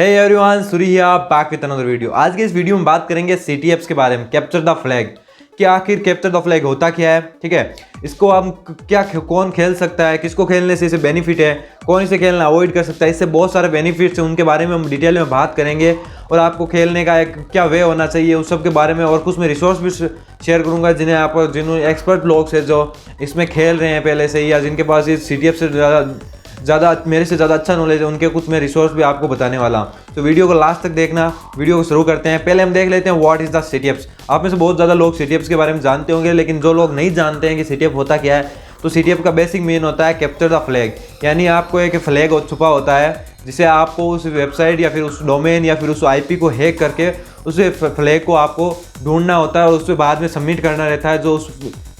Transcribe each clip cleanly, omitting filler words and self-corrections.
Hey everyone, Suri here, back with another video. आज के इस वीडियो में बात करेंगे सीटीएफ्स के बारे में, कैप्चर द फ्लैग। कि आखिर कैप्चर द फ्लैग होता क्या है, ठीक है। इसको हम कौन खेल सकता है, किसको खेलने से इसे बेनिफिट है, कौन इसे खेलना अवॉइड कर सकता है, इससे बहुत सारे बेनिफिट्स हैं, उनके बारे में हम डिटेल में बात करेंगे। और आपको खेलने का एक क्या वे होना चाहिए उस सब के बारे में, और कुछ मैं रिसोर्स भी शेयर करूंगा जिन्होंने एक्सपर्ट लोग हैं जो इसमें खेल रहे हैं पहले से ही, या जिनके पास इस सीटीएफ से ज़्यादा मेरे से ज़्यादा अच्छा नॉलेज है, उनके कुछ मैं रिसोर्स भी आपको बताने वाला हूँ। तो वीडियो को लास्ट तक देखना। वीडियो को शुरू करते हैं। पहले हम देख लेते हैं व्हाट इज़ द सीटीएफ्स। आप में से बहुत ज़्यादा लोग सीटीएफ्स के बारे में जानते होंगे, लेकिन जो लोग नहीं जानते हैं कि सीटीएफ होता क्या है, तो सीटीएफ का बेसिक मीन होता है कैप्चर द फ्लैग। यानी आपको एक फ्लैग छुपा होता है जिसे आपको उस वेबसाइट या फिर उस डोमेन या फिर उस आईपी को हैक करके उस फ्लैग को आपको ढूंढना होता है और उसके बाद में सबमिट करना रहता है।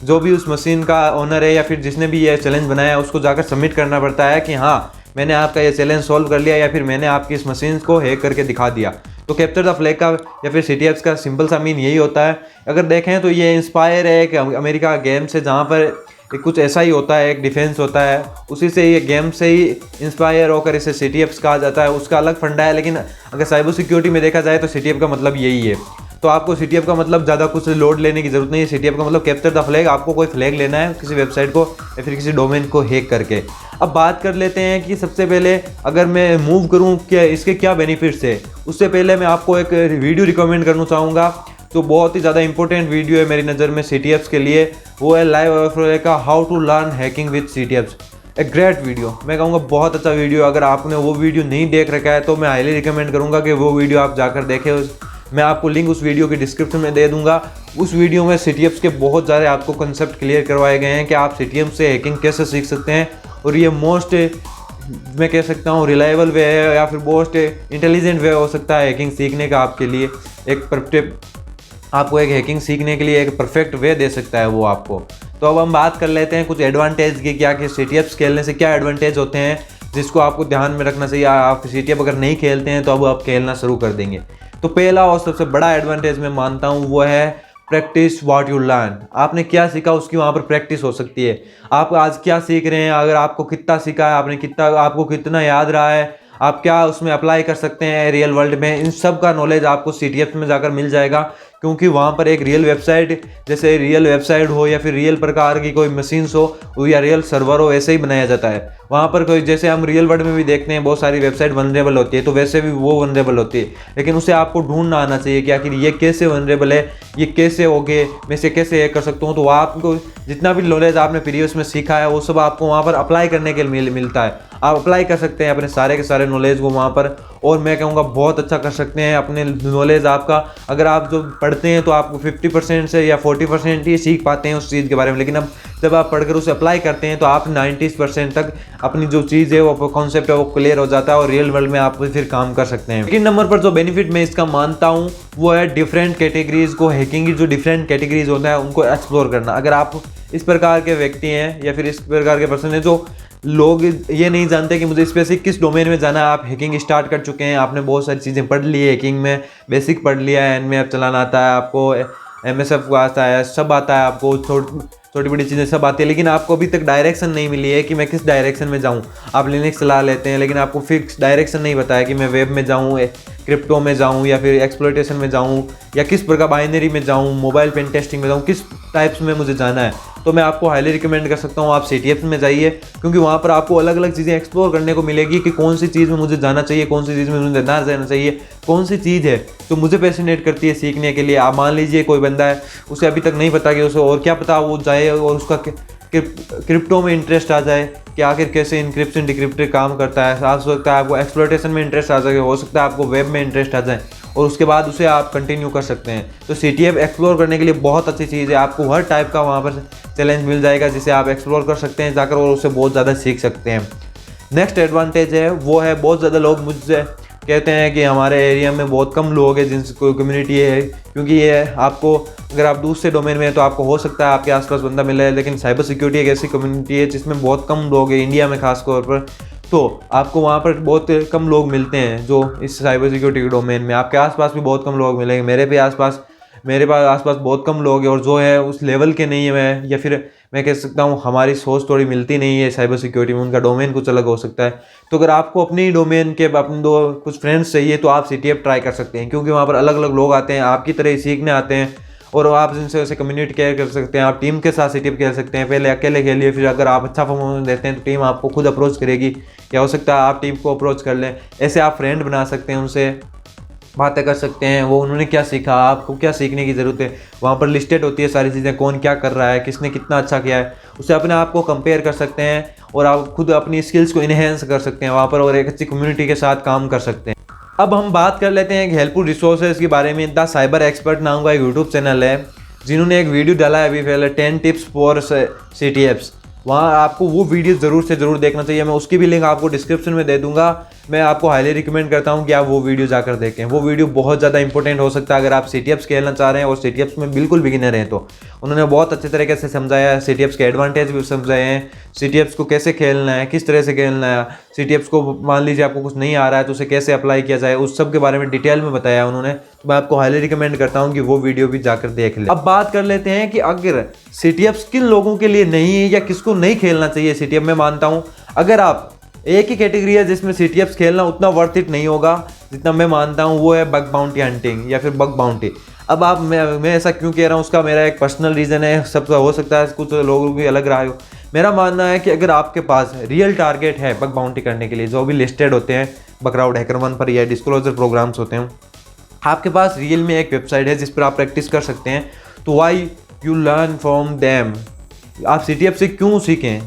जो भी उस मशीन का ओनर है या फिर जिसने भी ये चैलेंज बनाया है, उसको जाकर सबमिट करना पड़ता है कि हाँ, मैंने आपका ये चैलेंज सॉल्व कर लिया या फिर मैंने आपकी इस मशीन को हैक करके दिखा दिया। तो कैप्चर द फ्लैग का या फिर सीटीएफ्स का सिंपल सा मीन यही होता है। अगर देखें तो ये इंस्पायर है एक अमेरिका गेम से, जहाँ पर कुछ ऐसा ही होता है, एक डिफेंस होता है, उसी से ये गेम से ही इंस्पायर होकर इसे सीटीएफ्स कहा जाता है। उसका अलग फंडा है, लेकिन अगर साइबर सिक्योरिटी में देखा जाए तो सीटीएफ का मतलब यही है। तो आपको सीटीएफ का मतलब ज़्यादा कुछ लोड लेने की जरूरत नहीं है। सीटीएफ का मतलब कैप्चर द फ्लैग। आपको कोई फ्लैग लेना है किसी वेबसाइट को या फिर किसी डोमेन को हैक करके। अब बात कर लेते हैं कि सबसे पहले अगर मैं मूव करूं क्या इसके क्या बेनिफिट्स है, उससे पहले मैं आपको एक वीडियो रिकमेंड करना चाहूँगा। तो बहुत ही ज़्यादा इंपॉर्टेंट वीडियो है मेरी नज़र में सीटीएफ्स के लिए, वो है लाइव का how to learn hacking with CTFs. A great video, मैं कहूँगा बहुत अच्छा वीडियो। अगर आपने वो वीडियो नहीं देख रखा है तो मैं हाईली रिकमेंड करूँगा कि वो वीडियो आप जाकर देखें। मैं आपको लिंक उस वीडियो के डिस्क्रिप्शन में दे दूंगा। उस वीडियो में सीटीएफ्स के बहुत सारे आपको कंसेप्ट क्लियर करवाए गए हैं कि आप सीटीएफ से हैकिंग कैसे सीख सकते हैं। और ये मोस्ट, मैं कह सकता हूँ, रिलायबल वे है या फिर मोस्ट इंटेलिजेंट वे हो सकता है हैकिंग सीखने का। आपके लिए आपको एक हैकिंग सीखने के लिए एक परफेक्ट वे दे सकता है वो आपको। तो अब हम बात कर लेते हैं कुछ एडवांटेज की, क्या कि सीटीएफ्स खेलने से क्या एडवांटेज होते हैं जिसको आपको ध्यान में रखना चाहिए। आप सीटीएफ अगर नहीं खेलते हैं तो अब आप खेलना शुरू कर देंगे। तो पहला और सबसे बड़ा एडवांटेज मैं मानता हूँ वो है प्रैक्टिस व्हाट यू लर्न। आपने क्या सीखा उसकी वहाँ पर प्रैक्टिस हो सकती है। आप आज क्या सीख रहे हैं, अगर आपको कितना सीखा है, आपको कितना याद रहा है, आप क्या उसमें अप्लाई कर सकते हैं रियल वर्ल्ड में, इन सब का नॉलेज आपको सीटीएफ में जाकर मिल जाएगा। क्योंकि वहाँ पर एक रियल वेबसाइट, जैसे रियल वेबसाइट हो या फिर रियल प्रकार की कोई मशीन्स हो या रियल सर्वर हो, वैसे ही बनाया जाता है। वहाँ पर कोई, जैसे हम रियल वर्ल्ड में भी देखते हैं बहुत सारी वेबसाइट वनरेबल होती है, तो वैसे भी वो वनरेबल होती है। लेकिन उसे आपको ढूंढना आना चाहिए कि आखिर ये कैसे वनरेबल है, ये कैसे हो गए, मैं इसे कैसे हैक कर सकता हूँ। तो आपको जितना भी नॉलेज आपने प्रीवियस में सीखा है वो सब आपको वहाँ पर अप्लाई करने के लिए मिलता है। आप अप्लाई कर सकते हैं अपने सारे के सारे नॉलेज को वहाँ पर, और मैं कहूँगा बहुत अच्छा कर सकते हैं अपने नॉलेज आपका। अगर आप जो पढ़ते हैं तो आपको 50% से या 40% ही सीख पाते हैं उस चीज़ के बारे में, लेकिन अब जब आप पढ़कर उसे अप्लाई करते हैं तो आप 90% तक अपनी जो चीज़ है, वो कॉन्सेप्ट है, वो क्लियर हो जाता है और रियल वर्ल्ड में आप फिर काम कर सकते हैं। सेकंड नंबर पर जो बेनिफिट मैं इसका मानता हूँ वो है डिफरेंट कैटेगरीज को, हैकिंग की जो डिफरेंट कैटेगरीज होता है उनको एक्सप्लोर करना। अगर आप इस प्रकार के व्यक्ति हैं या फिर इस प्रकार के पर्सन हैं जो लोग ये नहीं जानते कि मुझे स्पेसिफिक किस डोमेन में जाना है, आप हैकिंग स्टार्ट कर चुके हैं, आपने बहुत सारी चीज़ें पढ़ ली है हैकिंग में, बेसिक पढ़ लिया है, एनएमएफ चलाना आता है आपको, एमएसएफ को आता है, सब आता है आपको, छोटी बड़ी चीज़ें सब आती है, लेकिन आपको अभी तक डायरेक्शन नहीं मिली है कि मैं किस डायरेक्शन में जाऊं। आप लिनक्स चला लेते हैं लेकिन आपको फिक्स डायरेक्शन नहीं बताया कि मैं वेब में जाऊं, क्रिप्टो में जाऊं या फिर एक्सप्लॉयटेशन में जाऊं या किस प्रकार बाइनरी में जाऊं, मोबाइल पेन टेस्टिंग में जाऊं, किस टाइप्स में मुझे जाना है। तो मैं आपको हाईली रिकमेंड कर सकता हूँ आप सीटीएफ में जाइए, क्योंकि वहाँ पर आपको अलग अलग चीज़ें एक्सप्लोर करने को मिलेगी कि कौन सी चीज़ में मुझे जाना चाहिए, कौन सी चीज़ में मुझे ना जाना चाहिए, कौन सी चीज़ है तो मुझे पैशनेट करती है सीखने के लिए। आप मान लीजिए कोई बंदा है, उसे अभी तक नहीं पता कि उसे और क्या पता, वो जाए और उसका क्रिप्टो में इंटरेस्ट आ जाए कि आखिर कैसे इनक्रिप्शन डिक्रिप्शन काम करता है। हो सकता है आपको एक्सप्लॉयटेशन में इंटरेस्ट आ जाए, हो सकता है आपको वेब में इंटरेस्ट आ जाए, और उसके बाद उसे आप कंटिन्यू कर सकते हैं। तो सीटीएफ एक्सप्लोर करने के लिए बहुत अच्छी चीज़ है। आपको हर टाइप का वहाँ पर चैलेंज मिल जाएगा जिसे आप एक्सप्लोर कर सकते हैं जाकर, और उससे बहुत ज़्यादा सीख सकते हैं। नेक्स्ट एडवांटेज है वो है, बहुत ज़्यादा लोग मुझसे कहते हैं कि हमारे एरिया में बहुत कम लोग हैं जिनसे कोई कम्युनिटी है, क्योंकि ये आपको, अगर आप दूसरे डोमेन में हैं तो आपको हो सकता है आपके आसपास बंदा मिले, लेकिन साइबर सिक्योरिटी एक ऐसी कम्युनिटी है जिसमें बहुत कम लोग हैं, इंडिया में खास तौर पर। तो आपको वहाँ पर बहुत कम लोग मिलते हैं जो इस साइबर सिक्योरिटी के डोमेन में। आपके आसपास भी बहुत कम लोग मिलेंगे, मेरे पास आसपास बहुत कम लोग हैं, और जो है उस लेवल के नहीं है या फिर मैं कह सकता हूँ हमारी सोच थोड़ी मिलती नहीं है साइबर सिक्योरिटी में, उनका डोमेन कुछ अलग हो सकता है। तो अगर आपको अपनी डोमेन के अपने कुछ फ्रेंड्स चाहिए तो आप CTF ट्राई कर सकते हैं, क्योंकि वहाँ पर अलग अलग लोग आते हैं, आपकी तरह ही सीखने आते हैं और आप जिनसे उसे कम्युनिकेट केयर कर सकते हैं। आप टीम के साथ CTF खेल सकते हैं, पहले अकेले खेलिए, फिर अगर आप अच्छा परफॉर्मेंस देते हैं तो टीम आपको खुद अप्रोच करेगी, या हो सकता है आप टीम को अप्रोच कर लें। ऐसे आप फ्रेंड बना सकते हैं, उनसे बातें कर सकते हैं, वो उन्होंने क्या सीखा, आपको क्या सीखने की ज़रूरत है। वहाँ पर लिस्टेड होती है सारी चीज़ें, कौन क्या कर रहा है, किसने कितना अच्छा किया है, उससे अपने आप को कंपेयर कर सकते हैं और आप खुद अपनी स्किल्स को इन्हेंस कर सकते हैं वहाँ पर, और एक अच्छी कम्युनिटी के साथ काम कर सकते हैं। अब हम बात कर लेते हैं एक हेल्पफुल रिसोर्सेज के बारे में। द साइबर एक्सपर्ट नाम का एक यूट्यूब चैनल है, जिन्होंने एक वीडियो डाला है अभी पहले 10 टिप्स फॉर CTFs। वहाँ आपको वो वीडियो ज़रूर से ज़रूर देखना चाहिए, मैं उसकी भी लिंक आपको डिस्क्रिप्शन में दे दूंगा। मैं आपको हाईली रिकमेंड करता हूँ कि आप वो वीडियो जाकर देखें। वो वीडियो बहुत ज़्यादा इंपॉर्टेंट हो सकता है अगर आप CTFs खेलना चाह रहे हैं और CTFs में बिल्कुल बिगिनर हैं। तो उन्होंने बहुत अच्छे तरीके से समझाया है, CTFs के एडवांटेज भी समझाए हैं, CTFs को कैसे खेलना है, किस तरह से खेलना है, CTFs को मान लीजिए आपको कुछ नहीं आ रहा है तो उसे कैसे अप्लाई किया जाए, उस सब के बारे में डिटेल में बताया उन्होंने। मैं आपको हाईली रिकमेंड करता हूँ कि वो वीडियो भी जाकर देख लें। अब बात कर लेते हैं कि अगर CTFs किन लोगों के लिए नहीं है या किसको नहीं खेलना चाहिए CTF। मैं मानता हूँ अगर आप एक ही कैटेगरी है जिसमें CTFs खेलना उतना वर्थ इट नहीं होगा जितना मैं मानता हूँ, वो है बग बाउंटी हंटिंग या फिर बग बाउंटी। अब आप मैं ऐसा क्यों कह रहा हूँ, उसका मेरा एक पर्सनल रीज़न है, सबका हो सकता है कुछ लोगों की अलग रहा हो। मेरा मानना है कि अगर आपके पास रियल टारगेट है बग बाउंटी करने के लिए, जो भी लिस्टेड होते हैं बकराउड हैकर1 पर या डिस्क्लोजर प्रोग्राम्स होते हैं, आपके पास रियल में एक वेबसाइट है जिस पर आप प्रैक्टिस कर सकते हैं, तो why you learn from them. आप CTF से क्यों सीखें,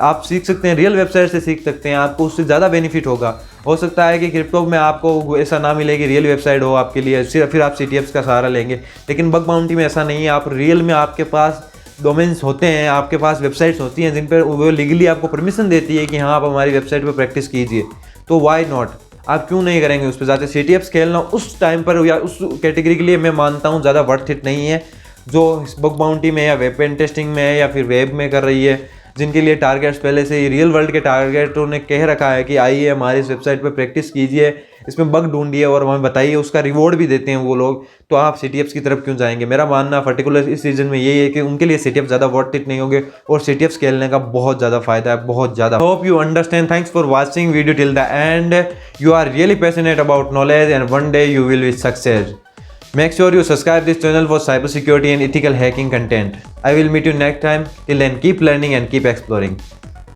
आप सीख सकते हैं, रियल वेबसाइट से सीख सकते हैं, आपको उससे ज़्यादा बेनिफिट होगा। हो सकता है कि क्रिप्टो में आपको ऐसा ना मिले कि रियल वेबसाइट हो आपके लिए, फिर आप CTFs का सहारा लेंगे, लेकिन बग बाउंटी में ऐसा नहीं है। आप रियल में आपके पास डोमेन्स होते हैं, आपके पास वेबसाइट्स होती हैं जिन पर वो लीगली आपको परमिशन देती है कि हाँ आप हमारी वेबसाइट पर प्रैक्टिस कीजिए, तो वाई नॉट, आप क्यों नहीं करेंगे उस पर जाते। CTFs खेलना उस टाइम पर या उस कैटेगरी के लिए मैं मानता हूँ ज़्यादा वर्थ इट नहीं है, जो बग बाउंटी में या वेब पेन टेस्टिंग में या फिर वेब में कर रही है, जिनके लिए टारगेट्स पहले से ही रियल वर्ल्ड के टारगेटों ने कह रखा है कि आइए हमारी इस वेबसाइट पर प्रैक्टिस कीजिए, इसमें बग ढूंढिए और हमें बताइए, उसका रिवॉर्ड भी देते हैं वो लोग, तो आप CTFs की तरफ क्यों जाएंगे। मेरा मानना पर्टिकुलर इस रीजन में यही है कि उनके लिए CTF ज़्यादा वर्थ इट नहीं होंगे और CTFs खेलने का बहुत ज़्यादा फायदा है, बहुत ज़्यादा। Hope you understand. Thanks for watching video till the end. You are really passionate about knowledge and one day you will be success. Make sure you subscribe this channel for cybersecurity and ethical hacking content. I will meet you next time. Till then, keep learning and keep exploring.